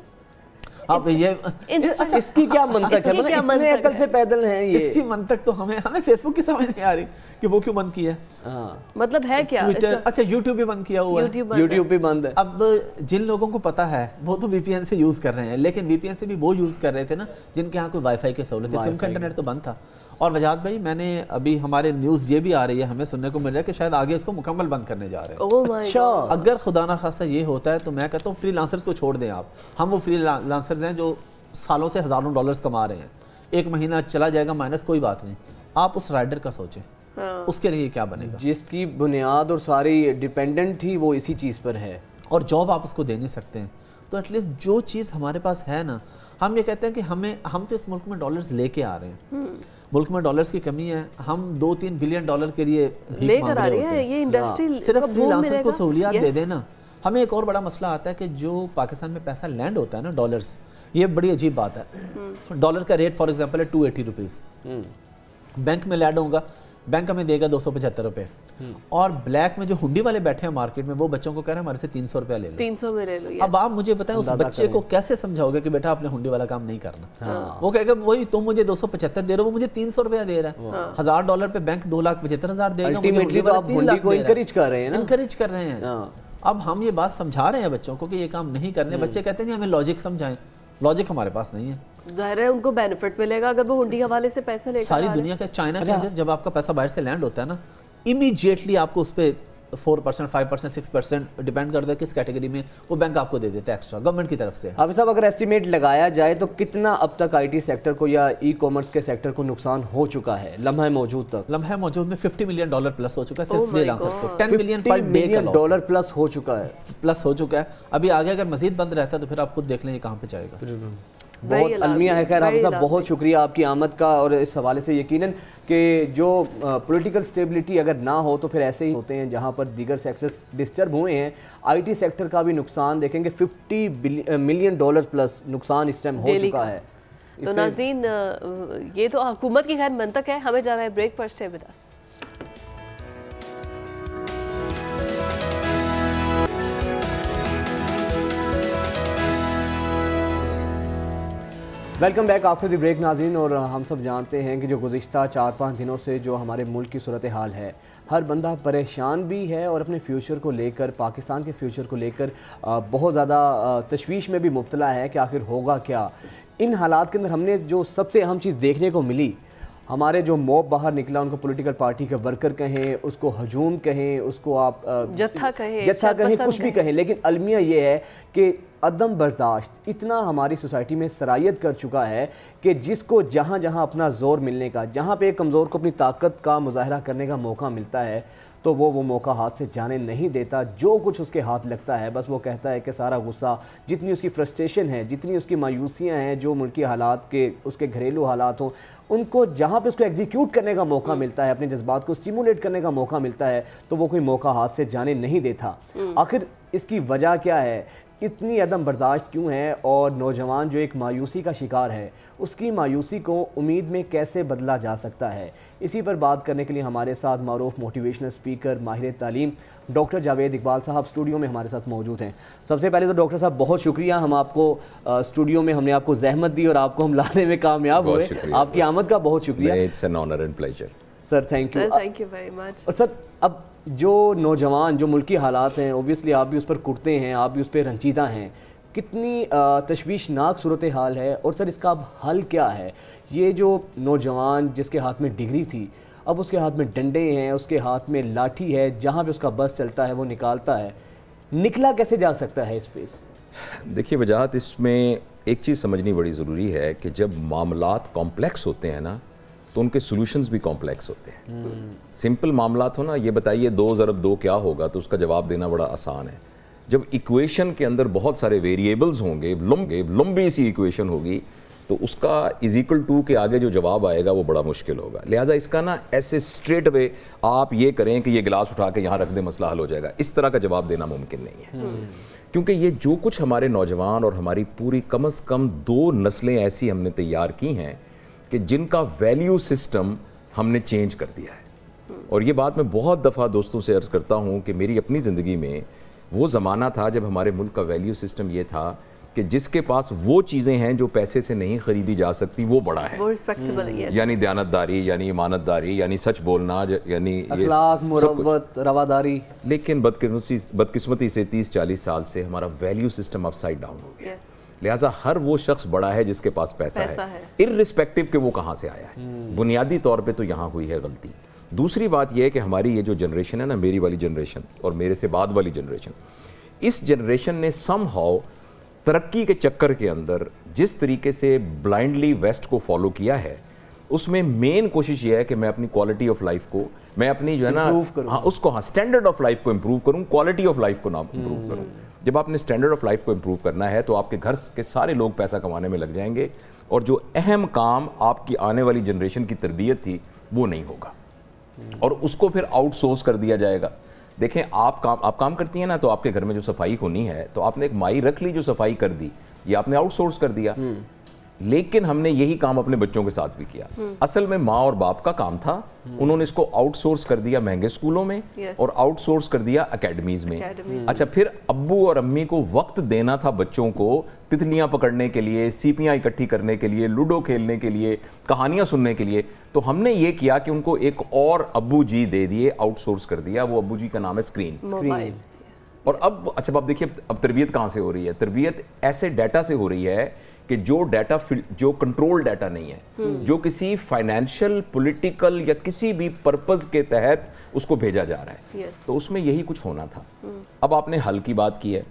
اس کی کیا منطق ہے, اتنے عقل سے پیدل ہیں یہ. اس کی منطق تو ہمیں فیس بک کی سمجھ نہیں آ رہی کہ وہ کیوں بند کیا ہے, مطلب ہے کیا. اچھا یوٹیوب بھی بند کیا ہوا ہے, یوٹیوب بھی بند ہے. اب جن لوگوں کو پتا ہے وہ تو وی پی این سے یوز کر رہے ہیں, لیکن وی پی این سے بھی وہ یوز کر رہے تھے نا جن کے یہاں کوئی وائی فائی کی سہولت ہے, سم کا انٹرنیٹ تو بند تھا. اور وجاد بھائی میں نے ابھی ہمارے نیوز یہ بھی آ رہی ہے, ہمیں سننے کو مل رہا ہے کہ شاید آگے اس کو مکمل بند کرنے جا رہے ہیں. اچھا اگر خدا نہ خواستہ یہ ہوتا ہے تو میں کہتا ہوں فری لانسرز کو چھوڑ دیں آپ. ہم وہ فری لانسرز ہیں جو سالوں سے ہزاروں ڈالرز کما رہے ہیں, ایک مہینہ چلا جائے گا مائنس, کوئی بات نہیں. آپ اس رائڈر کا سوچیں, اس کے لیے کیا بنے گا؟ جس کی بنیاد اور ساری ڈیپینڈنٹ ہی وہ اسی چیز پر ہے، اور جاب آپ اس کو دے نہیں سکتے ہیں. تو ایٹ لیسٹ جو چیز ہمارے پاس ہے نا، ہم یہ کہتے ہیں کہ ہم تو اس ملک میں ڈالرز لے کے آ رہے ہیں، ملک میں ڈالرز کی کمی ہے، ہم 2-3 بلین ڈالر کے لیے بھیک مانگ رہے ہوتے ہیں. یہ انڈسٹری صرف فری لانسرز کو سہولیات دے دینا. ہمیں ایک اور بڑا مسئلہ آتا ہے کہ جو پاکستان میں پیسہ لینڈ ہوتا ہے نا ڈالرز، یہ بڑی عجیب بات ہے. ڈالر کا ریٹ فار ایگزامپل ہے 280 روپیز، بینک میں لینڈ ہوگا، بینک ہمیں دے گا 275 روپے، اور بلیک میں جو ہنڈی والے بیٹھے ہیں مارکیٹ میں وہ بچوں کو کہہ رہے ہیں ہمارے سے 300 روپے لے لو، 300 میں لے لو. اب آپ مجھے بتائیں اس بچے کو کیسے سمجھاؤ گے کہ بیٹا آپ نے ہنڈی والا کام نہیں کرنا؟ وہ کہے گا وہی تم مجھے 275 دے رہے ہو، وہ مجھے 300 روپیہ دے رہا ہے. $1000 پہ بینک 2,75,000 دے گا، انکریج کر رہے ہیں. اب ہم یہ بات سمجھا رہے ہیں بچوں کو کہ یہ کام نہیں کرنے، بچے کہتے ہیں ہمیں لاجک سمجھائیں. لاجک ہمارے پاس نہیں ہے. ظاہر ہے ان کو بینیفٹ ملے گا اگر وہ ہنڈی حوالے سے پیسے لے کر. ساری دنیا کا چائنا کے اندر جب آپ کا پیسہ باہر سے لینڈ ہوتا ہے نا، امیجیٹلی آپ کو اس پہ 4%, 5%, 6% ڈیپینڈ کرتا ہے کس کیٹیگری میں، وہ بینک آپ کو دے دیتا ہے ایکسٹرا گورنمنٹ کی طرف سے. حافظ صاحب اگر ایسٹیمیٹ لگایا جائے تو کتنا اب تک آئی ٹی سیکٹر کو یا ای کامرس کے سیکٹر کو نقصان ہو چکا ہے لمحہ موجود تک؟ لمحہ موجود میں $50 ملین پلس ہو چکا ہے صرف فری لانسرز کو. $10 ملین پر ڈے کا ڈالر پلس ہو چکا ہے. ابھی آگے اگر مزید بند رہتا ہے تو پھر آپ خود دیکھ لیں یہ کہاں پہ جائے گا. بہت المیہ ہے. خیر حافظ صاحب بہت شکریہ آپ کی آمد کا، اور اس حوالے سے یقیناً کہ جو پولیٹیکل سٹیبلٹی اگر نہ ہو تو پھر ایسے ہی ہوتے ہیں جہاں پر دیگر سیکٹرز ڈسٹرب ہوئے ہیں. آئی ٹی سیکٹر کا بھی نقصان دیکھیں گے $50 ملین پلس نقصان اس ٹائم ہو چکا ہے. تو ناظرین یہ تو حکومت کی خیر منطق ہے. ہمیں جانا ہے بریک پر. Stay with us. Welcome back after the break ناظرین. اور ہم سب جانتے ہیں کہ جو گزشتہ 4-5 دنوں سے جو ہمارے ملک کی صورتحال ہے، ہر بندہ پریشان بھی ہے اور اپنے فیوچر کو لے کر، پاکستان کے فیوچر کو لے کر بہت زیادہ تشویش میں بھی مبتلا ہے کہ آخر ہوگا کیا. ان حالات کے اندر ہم نے جو سب سے اہم چیز دیکھنے کو ملی، ہمارے جو موب باہر نکلا، ان کو پولیٹیکل پارٹی کے ورکر کہیں، اس کو ہجوم کہیں، اس کو آپ جتھا کہیں، کچھ بھی کہیں، لیکن المیہ یہ ہے کہ عدم برداشت اتنا ہماری سوسائٹی میں سرایت کر چکا ہے کہ جس کو جہاں جہاں اپنا زور ملنے کا، جہاں پہ ایک کمزور کو اپنی طاقت کا مظاہرہ کرنے کا موقع ملتا ہے تو وہ موقع ہاتھ سے جانے نہیں دیتا. جو کچھ اس کے ہاتھ لگتا ہے بس وہ کہتا ہے کہ سارا غصہ، جتنی اس کی فرسٹریشن ہے، جتنی اس کی مایوسیاں ہیں، جو ملکی حالات کے، اس کے گھریلو حالات ہوں، ان کو جہاں پہ اس کو ایگزیکیوٹ کرنے کا موقع ملتا ہے، اپنے جذبات کو سٹیمولیٹ کرنے کا موقع ملتا ہے تو وہ کوئی موقع ہاتھ سے جانے نہیں دیتا. آخر اس کی وجہ کیا ہے؟ اتنی عدم برداشت کیوں ہے؟ اور نوجوان جو ایک مایوسی کا شکار ہے، اس کی مایوسی کو امید میں کیسے بدلا جا سکتا ہے؟ اسی پر بات کرنے کے لیے ہمارے ساتھ معروف موٹیویشنل اسپیکر، ماہر تعلیم ڈاکٹر جاوید اقبال صاحب اسٹوڈیو میں ہمارے ساتھ موجود ہیں. سب سے پہلے تو ڈاکٹر صاحب بہت شکریہ، ہم آپ کو اسٹوڈیو میں، ہم نے آپ کو زحمت دی اور آپ کو ہم لانے میں کامیاب ہوئے. آپ کی آمد کا بہت شکریہ. It's an honour and pleasure sir. Thank you very much. اور سر اب جو نوجوان، جو ملکی حالات ہیں، اوبویسلی آپ بھی اس پر کٹتے ہیں، آپ بھی اس پہ رنجیدہ ہیں، کتنی تشویشناک صورتحال ہے، اور سر اس کا اب حل کیا ہے؟ یہ جو نوجوان جس کے ہاتھ میں ڈگری تھی، اب اس کے ہاتھ میں ڈنڈے ہیں، اس کے ہاتھ میں لاٹھی ہے، جہاں پہ اس کا بس چلتا ہے وہ نکالتا ہے، نکلا کیسے جا سکتا ہے اس پہ؟ دیکھیے وجاہت اس میں ایک چیز سمجھنی بڑی ضروری ہے کہ جب معاملات کمپلیکس ہوتے ہیں نا تو ان کے سولوشنز بھی کمپلیکس ہوتے ہیں. سمپل معاملات ہو نا، یہ بتائیے 2 ضرب 2 کیا ہوگا، تو اس کا جواب دینا بڑا آسان ہے. جب ایکویشن کے اندر بہت سارے ویریبلز ہوں گے، لمبی سی ایکویشن ہوگی، تو اس کا = کے آگے جو جواب آئے گا وہ بڑا مشکل ہوگا. لہٰذا اس کا نا ایسے اسٹریٹ وے آپ یہ کریں کہ یہ گلاس اٹھا کے یہاں رکھ دیں مسئلہ حل ہو جائے گا، اس طرح کا جواب دینا ممکن نہیں ہے. کیونکہ یہ جو کچھ ہمارے نوجوان اور ہماری پوری کم از کم 2 نسلیں ایسی ہم نے تیار کی ہیں کہ جن کا ویلیو سسٹم ہم نے چینج کر دیا ہے. اور یہ بات میں بہت دفعہ دوستوں سے عرض کرتا ہوں کہ میری اپنی زندگی میں وہ زمانہ تھا جب ہمارے ملک کا ویلیو سسٹم یہ تھا کہ جس کے پاس وہ چیزیں ہیں جو پیسے سے نہیں خریدی جا سکتی وہ بڑا ہے. یعنی دیانتداری، یعنی امانتداری، یعنی سچ بولنا، یعنی اخلاق، مروت، رواداری. لیکن بدقسمتی سے 30-40 سال سے ہمارا ویلیو سسٹم اپ سائڈ ڈاؤن ہو گیا. لہٰذا ہر وہ شخص بڑا ہے جس کے پاس پیسہ ہے، ارسپیکٹو کہ وہ کہاں سے آیا ہے. بنیادی طور پہ تو یہاں ہوئی ہے غلطی. دوسری بات یہ ہے کہ ہماری یہ جو جنریشن ہے نا، میری والی جنریشن اور میرے سے بعد والی جنریشن، اس جنریشن نے سم ہاؤ ترقی کے چکر کے اندر جس طریقے سے بلائنڈلی ویسٹ کو فالو کیا ہے، اس میں مین کوشش یہ ہے کہ میں اپنی کوالٹی آف لائف کو میں اپنی جو ہے نا ہاں اس کو اسٹینڈرڈ آف لائف کو امپروو کروں, کوالٹی آف لائف کو نہ امپروو کروں. جب آپ نے اسٹینڈرڈ آف لائف کو امپروو کرنا ہے تو آپ کے گھر کے سارے لوگ پیسہ کمانے میں لگ جائیں گے, اور جو اہم کام آپ کی آنے والی جنریشن کی تربیت تھی وہ نہیں ہوگا, اور اس کو پھر آؤٹ سورس کر دیا جائے گا. دیکھیں آپ کام کرتی ہیں نا, تو آپ کے گھر میں جو صفائی ہونی ہے تو آپ نے ایک مائی رکھ لی جو صفائی کر دی, یہ آپ نے آؤٹ سورس کر دیا. لیکن ہم نے یہی کام اپنے بچوں کے ساتھ بھی کیا. اصل میں ماں اور باپ کا کام تھا, انہوں نے اس کو آؤٹ سورس کر دیا مہنگے اسکولوں میں اور آؤٹ سورس کر دیا اکیڈمیز میں. اچھا پھر ابو اور امی کو وقت دینا تھا بچوں کو تتلیاں پکڑنے کے لیے, سیپیاں اکٹھی کرنے کے لیے, لوڈو کھیلنے کے لیے, کہانیاں سننے کے لیے. تو ہم نے یہ کیا کہ ان کو ایک اور ابو جی دے دیے, آؤٹ سورس کر دیا. وہ ابو جی کا نام ہے اسکرین. اور اب اچھا اب دیکھیے اب تربیت کہاں سے ہو رہی ہے. تربیت ایسے ڈیٹا سے ہو رہی ہے کہ جو ڈیٹا جو کنٹرول ڈیٹا نہیں ہے, جو کسی فائنینشیل, پولیٹیکل یا کسی بھی پرپز کے تحت اس کو بھیجا جا رہا ہے. تو اس میں یہی کچھ ہونا تھا. اب آپ نے حل کی بات کی ہے.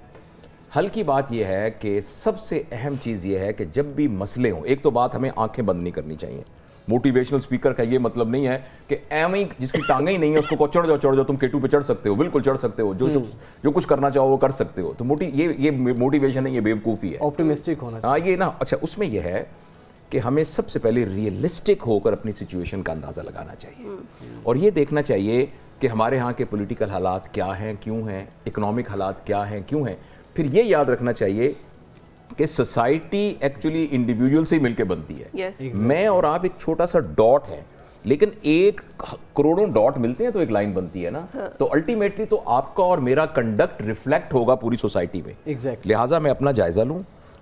حل کی بات یہ ہے کہ سب سے اہم چیز یہ ہے کہ جب بھی مسئلے ہوں, ایک تو بات ہمیں آنکھیں بند نہیں کرنی چاہیے. موٹیویشنل سپیکر کا یہ مطلب نہیں ہے کہ ایم ہی جس کی ٹانگیں ہی نہیں ہے اس کو چڑھ جاؤ تم K2 پہ چڑھ سکتے ہو, بالکل چڑھ سکتے ہو, جو کچھ کرنا چاہو وہ کر سکتے ہو. تو یہ موٹیویشن ہے, یہ بیوقوفی ہے. آپٹیمسٹک ہونا ہاں یہ نا. اچھا اس میں یہ ہے کہ ہمیں سب سے پہلے ریئلسٹک ہو کر اپنی سچویشن کا اندازہ لگانا چاہیے, اور یہ دیکھنا چاہیے کہ ہمارے ہاں کے پولیٹیکل حالات کیا ہیں, کیوں ہیں, اکنامک حالات کیا ہیں, کیوں ہیں. پھر یہ یاد رکھنا چاہیے کہ سوسائٹی ایکچولی انڈیویجول سے ہی مل کے بنتی ہے. میں اور آپ ایک چھوٹا سا ڈاٹ ہے, لیکن ایک کروڑوں ڈاٹ ملتے ہیں تو ایک لائن بنتی ہے نا. تو الٹیمیٹلی تو آپ کا اور میرا کنڈکٹ ریفلیکٹ ہوگا پوری سوسائٹی میں. لہٰذا میں اپنا جائزہ لوں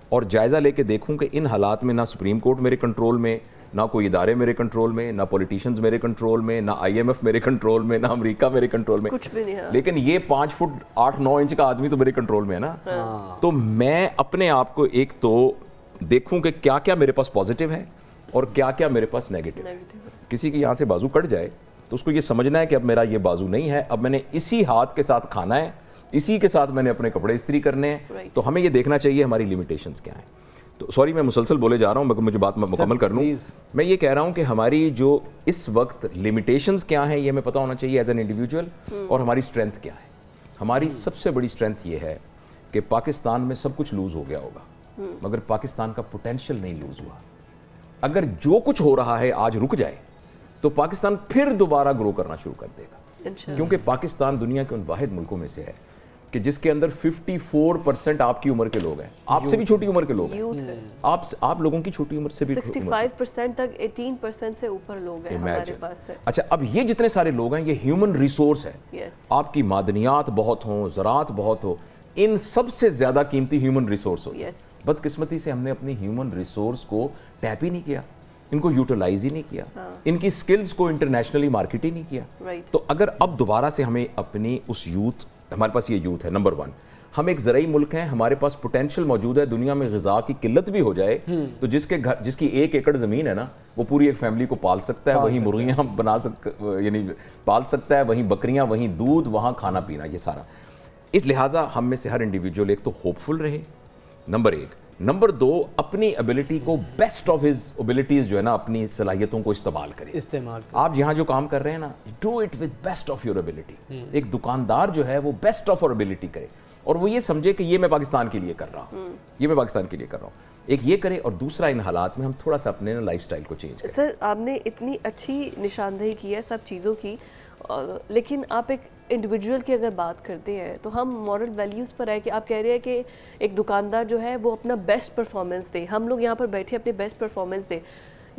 اور جائزہ لے کے دیکھوں کہ ان حالات میں نہ سپریم کورٹ میرے کنٹرول میں, نہ کوئی ادارے میرے کنٹرول میں, نہ پولیٹیشنز میرے کنٹرول میں, نہ IMF میرے کنٹرول میں, نہ امریکہ میرے کنٹرول میں, کچھ بھی نہیں ہے. لیکن یہ 5 فٹ 8-9 انچ کا آدمی تو میرے کنٹرول میں ہے نا. تو میں اپنے آپ کو ایک تو دیکھوں کہ کیا کیا میرے پاس پازیٹیو ہے اور کیا کیا میرے پاس نیگیٹو ہے. کسی کی یہاں سے بازو کٹ جائے تو اس کو یہ سمجھنا ہے کہ اب میرا یہ بازو نہیں ہے, اب میں نے اسی ہاتھ کے ساتھ کھانا ہے, اسی کے ساتھ میں نے اپنے کپڑے استری کرنے ہیں. تو ہمیں یہ دیکھنا چاہیے ہماری لیمیٹیشنز کیا ہیں. تو سوری میں مسلسل بولے جا رہا ہوں, مگر مجھے بات مکمل کر لوں. میں یہ کہہ رہا ہوں کہ ہماری جو اس وقت لیمیٹیشنز کیا ہیں یہ ہمیں پتہ ہونا چاہیے ایز این انڈیویجول, اور ہماری اسٹرینتھ کیا ہے. ہماری سب سے بڑی اسٹرینتھ یہ ہے کہ پاکستان میں سب کچھ لوز ہو گیا ہوگا مگر پاکستان کا پوٹینشیل نہیں لوز ہوا. اگر جو کچھ ہو رہا ہے آج رک جائے تو پاکستان پھر دوبارہ گرو کرنا شروع کر دے گا, کیونکہ پاکستان دنیا کے ان واحد ملکوں میں سے ہے کہ جس کے اندر 54% آپ کی عمر کے لوگ ہیں, آپ سے بھی چھوٹی عمر کے لوگ ہیں, آپ لوگوں کی چھوٹی عمر سے بھی 65% تک 18% سے اوپر لوگ ہیں ہمارے پاس. اچھا اب یہ جتنے سارے لوگ ہیں یہ ہیومن ریسورس ہے. آپ کی معدنیات بہت ہوں, زراعت بہت ہو, ان سب سے زیادہ قیمتی ہیومن ریسورس ہو. بدقسمتی سے ہم نے اپنی ہیومن ریسورس کو ٹیپ ہی نہیں کیا, ان کو یوٹیلائز ہی نہیں کیا, ان کی سکلز کو انٹرنیشنلی مارکیٹ ہی نہیں کیا. تو اگر اب دوبارہ سے ہمیں اپنی اس یوتھ, ہمارے پاس یہ یوتھ ہے نمبر 1, ہم ایک زرعی ملک ہیں, ہمارے پاس پوٹینشیل موجود ہے, دنیا میں غذا کی قلت بھی ہو جائے تو جس کی 1 ایکڑ زمین ہے نا وہ پوری ایک فیملی کو پال سکتا ہے, وہیں مرغیاں یعنی پال سکتا ہے, وہیں بکریاں, وہیں دودھ, وہاں کھانا پینا, یہ سارا. اس لہٰذا ہم میں سے ہر انڈیویجول ایک تو ہوپ فل رہے, نمبر 1. نمبر 2, اپنی ایبلٹی کو بیسٹ آف ہز ایبلٹیز جو ہے نا اپنی صلاحیتوں کو استعمال کریں. آپ یہاں جو کام کر رہے ہیں نا, do it with best of your ability. ایک دکاندار جو ہے وہ بیسٹ آف اور ایبلٹی کرے, اور وہ یہ سمجھے کہ یہ میں پاکستان کے لیے کر رہا ہوں, یہ میں پاکستان کے لیے کر رہا ہوں. ایک یہ کرے, اور دوسرا ان حالات میں ہم تھوڑا سا اپنے لائف سٹائل کو چینج کریں. سر آپ نے اتنی اچھی نشاندہی کی ہے سب چیزوں کی, لیکن آپ ایک انڈیویجول کی اگر بات کرتے ہیں تو ہم مورل ویلیوز پر ہے کہ آپ کہہ رہے ہیں کہ ایک دکاندار جو ہے وہ اپنا بیسٹ پرفارمنس دے, ہم لوگ یہاں پر بیٹھے اپنے بیسٹ پرفارمنس دیں.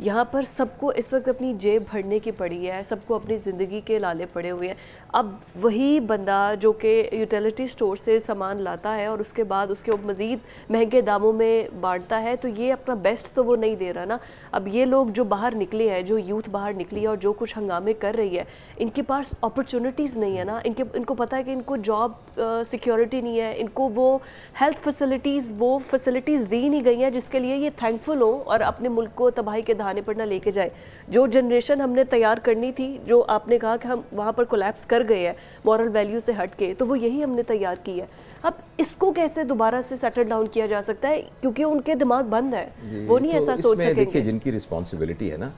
یہاں پر سب کو اس وقت اپنی جیب بھرنے کی پڑی ہے, سب کو اپنی زندگی کے لالے پڑے ہوئے ہیں. اب وہی بندہ جو کہ یوٹیلیٹی سٹور سے سامان لاتا ہے اور اس کے بعد اس کے مزید مہنگے داموں میں بانٹتا ہے, تو یہ اپنا بیسٹ تو وہ نہیں دے رہا نا. اب یہ لوگ جو باہر نکلے ہیں, جو یوتھ باہر نکلی ہے اور جو کچھ ہنگامے کر رہی ہے, ان کے پاس اپرچونٹیز نہیں ہے نا. ان کو پتہ ہے کہ ان کو جاب سیکیورٹی نہیں ہے, ان کو وہ ہیلتھ فیسلٹیز وہ فیسلٹیز دی نہیں گئی ہیں جس کے لیے یہ تھینکفل ہو اور اپنے ملک کو تباہی کے دہانے پر نہ لے کے جائے. جو جنریشن ہم نے تیار کرنی تھی, جو آپ نے کہا کہ ہم وہاں پر کولیپس کر گئے ہیں مورل ویلیو سے ہٹ کے, تو وہ یہی ہم نے تیار کی ہے. اب اس کو کیسے دوبارہ سے سیٹل ڈاؤن کیا جا سکتا ہے, کیونکہ ان کے دماغ بند ہے, وہ نہیں ایسا سوچ سکیں گے. دیکھیے جن کی رسپانسبلٹی ہے نا,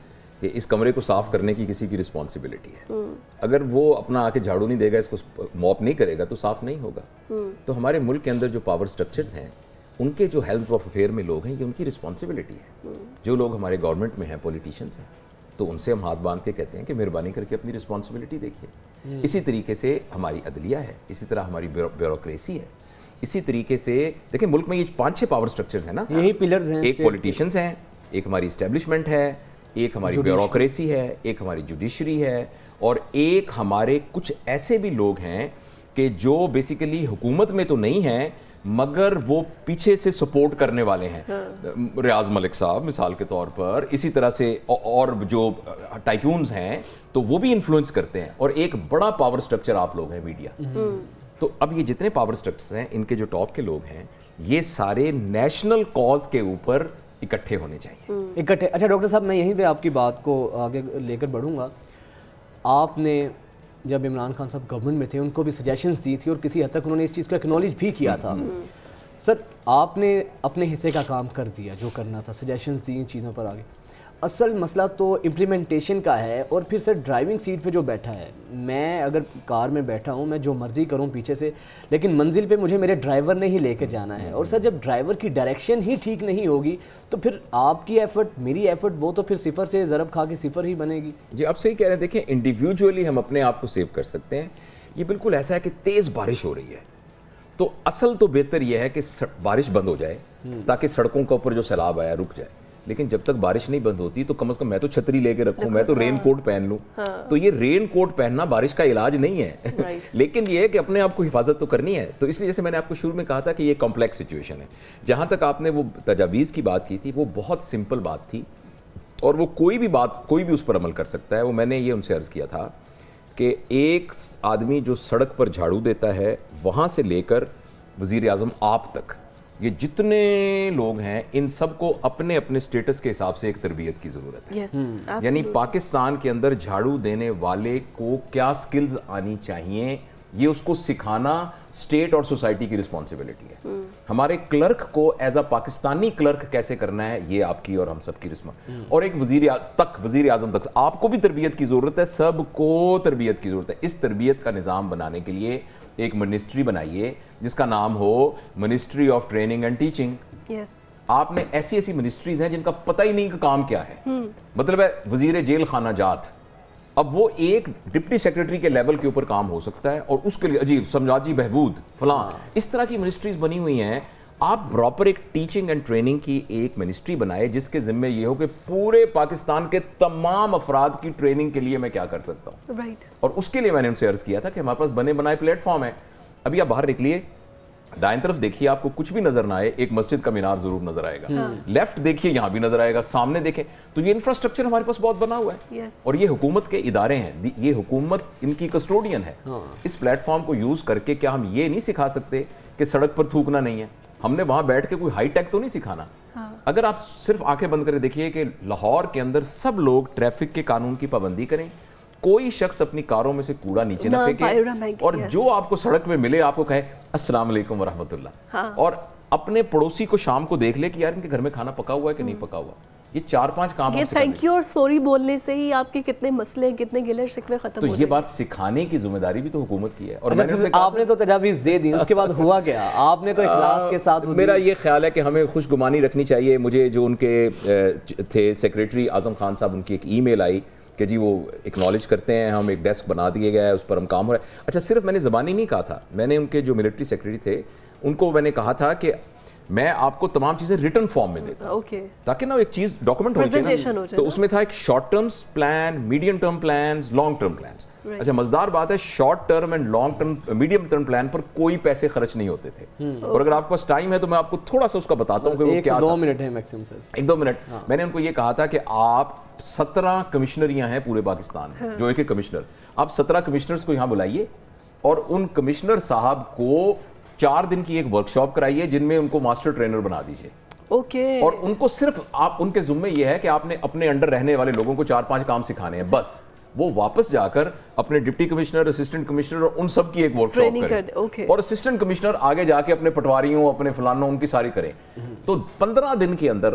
کہ اس کمرے کو صاف کرنے کی کسی کی رسپانسبلٹی ہے. اگر وہ اپنا آ کے جھاڑو نہیں دے گا, اس کو موپ نہیں کرے گا تو صاف نہیں ہوگا. تو ہمارے ملک کے اندر جو پاور سٹرکچرز ہیں ان کے جو ہیلتھ آف افیئر میں لوگ ہیں یہ ان کی رسپانسبلٹی ہے. جو لوگ ہمارے گورنمنٹ میں ہیں, پولیٹیشینز ہیں, تو ان سے ہم ہاتھ باندھ کے کہتے ہیں کہ مہربانی کر کے اپنی رسپانسبلٹی دیکھیے. اسی طریقے سے ہماری عدلیہ ہے, اسی طرح ہماری بیوروکریسی ہے, اسی طریقے سے دیکھیں ملک میں یہ 5-6 پاور سٹرکچرز ہیں نا, یہی پلرز ہیں. ایک پولیٹیشینز ہیں, ایک ہماری اسٹیبلشمنٹ ہے, ایک ہماری بیوروکریسی ہے, ایک ہماری جوڈیشری ہے, اور ایک ہمارے کچھ ایسے بھی لوگ ہیں کہ جو بیسیکلی حکومت میں تو نہیں ہیں مگر وہ پیچھے سے سپورٹ کرنے والے ہیں. ریاض ملک صاحب مثال کے طور پر, اسی طرح سے اور جو ٹائکونز ہیں تو وہ بھی انفلوئنس کرتے ہیں. اور ایک بڑا پاور سٹرکچر آپ لوگ ہیں, میڈیا. تو اب یہ جتنے پاور سٹرکچرز ہیں ان کے جو ٹاپ کے لوگ ہیں یہ سارے نیشنل کاز کے اوپر اکٹھے ہونے چاہیے. اکٹھے. اچھا ڈاکٹر صاحب, میں یہیں پہ آپ کی بات کو آگے لے کر بڑھوں گا. آپ نے جب عمران خان صاحب گورنمنٹ میں تھے ان کو بھی سجیشنز دی تھی اور کسی حد تک انہوں نے اس چیز کو ایکنالج بھی کیا تھا. سر آپ نے اپنے حصے کا کام کر دیا جو کرنا تھا, سجیشنز دی ان چیزوں پر. آگے اصل مسئلہ تو امپلیمنٹیشن کا ہے. اور پھر سر ڈرائیونگ سیٹ پہ جو بیٹھا ہے, میں اگر کار میں بیٹھا ہوں میں جو مرضی کروں پیچھے سے, لیکن منزل پہ مجھے میرے ڈرائیور نے ہی لے کے جانا ہے. اور سر جب ڈرائیور کی ڈائریکشن ہی ٹھیک نہیں ہوگی تو پھر آپ کی ایفرٹ, میری ایفرٹ, وہ تو پھر صفر سے ضرب کھا کے صفر ہی بنے گی. جی آپ صحیح کہہ رہے ہیں. دیکھیں انڈیویجولی ہم اپنے آپ کو سیو کر سکتے ہیں. یہ بالکل ایسا ہے کہ تیز بارش ہو رہی ہے تو اصل تو بہتر یہ ہے کہ بارش بند ہو جائے تاکہ سڑکوں کے اوپر جو سیلاب آیا رک جائے. لیکن جب تک بارش نہیں بند ہوتی تو کم از کم میں تو چھتری لے کے رکھوں, میں تو رین کوٹ پہن لوں. تو یہ رین کوٹ پہننا بارش کا علاج نہیں ہے, لیکن یہ ہے کہ اپنے آپ کو حفاظت تو کرنی ہے. تو اس لیے جیسے میں نے آپ کو شروع میں کہا تھا کہ یہ کمپلیکس سچویشن ہے. جہاں تک آپ نے وہ تجاویز کی بات کی تھی وہ بہت سمپل بات تھی اور وہ کوئی بھی اس پر عمل کر سکتا ہے. وہ میں نے یہ ان سے عرض کیا تھا کہ ایک آدمی جو سڑک پر جھاڑو دیتا ہے وہاں سے لے کر وزیر اعظم آپ تک, یہ جتنے لوگ ہیں ان سب کو اپنے اپنے سٹیٹس کے حساب سے ایک تربیت کی ضرورت ہے. یعنی پاکستان کے اندر جھاڑو دینے والے کو کیا سکلز آنی چاہیے یہ اس کو سکھانا سٹیٹ اور سوسائٹی کی رسپانسبلٹی ہے. ہمارے کلرک کو ایز اے پاکستانی کلرک کیسے کرنا ہے یہ آپ کی اور ہم سب کی اور ایک وزیر اعظم تک آپ کو بھی تربیت کی ضرورت ہے, سب کو تربیت کی ضرورت ہے. اس تربیت کا نظام بنانے کے لیے ایک منسٹری بنائیے جس کا نام ہو ministry of training and teaching. آپ نے ایسی منسٹریز ہیں جن کا پتہ ہی نہیں کہ کام کیا ہے. مطلب ہے وزیر جیل خانہ جات, اب وہ ایک ڈپٹی سیکریٹری کے لیول کے اوپر کام ہو سکتا ہے اور اس کے لیے عجیب سماجی بہبود فلاں اس طرح کی منسٹریز بنی ہوئی ہیں. آپ پراپر ایک ٹیچنگ اینڈ ٹریننگ کی ایک منسٹری بنائے جس کے ذمہ یہ ہو کہ پورے پاکستان کے تمام افراد کی ٹریننگ کے لیے میں کیا کر سکتا ہوں. اور اس کے لیے میں نے ان سے عرض کیا تھا کہ ہمارے پاس بنے بنائے پلیٹ فارم ہے. ابھی آپ باہر نکلیے, دائیں طرف دیکھیے آپ کو کچھ بھی نظر نہ آئے, ایک مسجد کا مینار ضرور نظر آئے گا. لیفٹ دیکھیے یہاں بھی نظر آئے گا, سامنے دیکھیں تو یہ انفراسٹرکچر ہمارے پاس بہت بنا ہوا ہے. اور یہ حکومت کے ادارے ہیں, یہ حکومت ان کی کسٹوڈین ہے. اس پلیٹ فارم کو یوز کر کے کیا ہم یہ نہیں سکھا سکتے کہ سڑک پر تھوکنا نہیں ہے؟ ہم نے وہاں بیٹھ کے کوئی ہائی ٹیک تو نہیں سکھانا. اگر آپ صرف آنکھیں بند کرے دیکھیے کہ لاہور کے اندر سب لوگ ٹریفک کے قانون کی پابندی کریں, کوئی شخص اپنی کاروں میں سے کوڑا نیچے نہ پھینکے, اور جو آپ کو سڑک میں ملے آپ کو کہے السلام علیکم ورحمۃ اللہ, اور اپنے پڑوسی کو شام کو دیکھ لے کہ یار ان کے گھر میں کھانا پکا ہوا ہے کہ نہیں پکا ہوا. یہ 4-5 کام یہ تھینک یو اور سوری بولنے سے ہی آپ کے کتنے مسئلے کتنے گلے شکوے ختم ہو جائیں. تو یہ بات سکھانے کی ذمہ داری بھی تو حکومت کی ہے. اور آپ نے تو تجاویز دے دی, اس کے بعد ہوا کیا؟ آپ نے تو اخلاص کے ساتھ. میرا یہ خیال ہے کہ ہمیں خوش گمانی رکھنی چاہیے. مجھے جو ان کے تھے سیکریٹری اعظم خان صاحب, ان کی ایک ای میل آئی کہ جی وہ اکنالج کرتے ہیں, ہم ایک ڈیسک بنا دیے گیا ہے, اس پر ہم کام ہو رہا ہے. اچھا صرف میں نے زبانی نہیں کہا تھا, میں نے ان کے جو ملٹری سیکریٹری تھے ان کو میں نے کہا تھا کہ میں آپ کو تمام چیزیں ریٹن فارم میں دیتا ہوں تاکہ نا ایک چیز ڈاکومنٹ ہو جائے. تو اس میں تھا ایک short terms plan, medium term plans, long term plans. اچھا مزدار بات ہے, short term and long term medium term plan پر کوئی پیسے خرچ نہیں ہوتے تھے. اور اگر آپ کے پاس ٹائم ہے تو میں آپ کو تھوڑا سا اس کا بتاتا ہوں کہ وہ کیا. 2 منٹ ہے میکسیمم سر, 1-2 منٹ. میں نے ان کو یہ کہا تھا کہ آپ 17 کمشنریاں ہیں پورے پاکستان میں, جو ایک کمشنر, آپ 17 کمشنرز کو یہاں بلائیے اور ان کمشنر صاحب کو 4 دن کی ایک ورکشاپ کرائیے جن میں ان کو ماسٹر ٹرینر بنا دیجئے. اور ان کو صرف آپ ان کے ذمہ یہ ہے کہ آپ نے اپنے انڈر رہنے والے لوگوں کو 4-5 کام سکھانے ہیں بس. وہ واپس جا کر اپنے ڈپٹی کمشنر, اسسٹنٹ کمشنر اور ان سب کی ایک ورکشاپ کریں, اور اسسٹنٹ کمشنر آگے جا کے اپنے پٹواریوں, اپنے فلانوں, ان کی ساری کریں. تو 15 دن کے اندر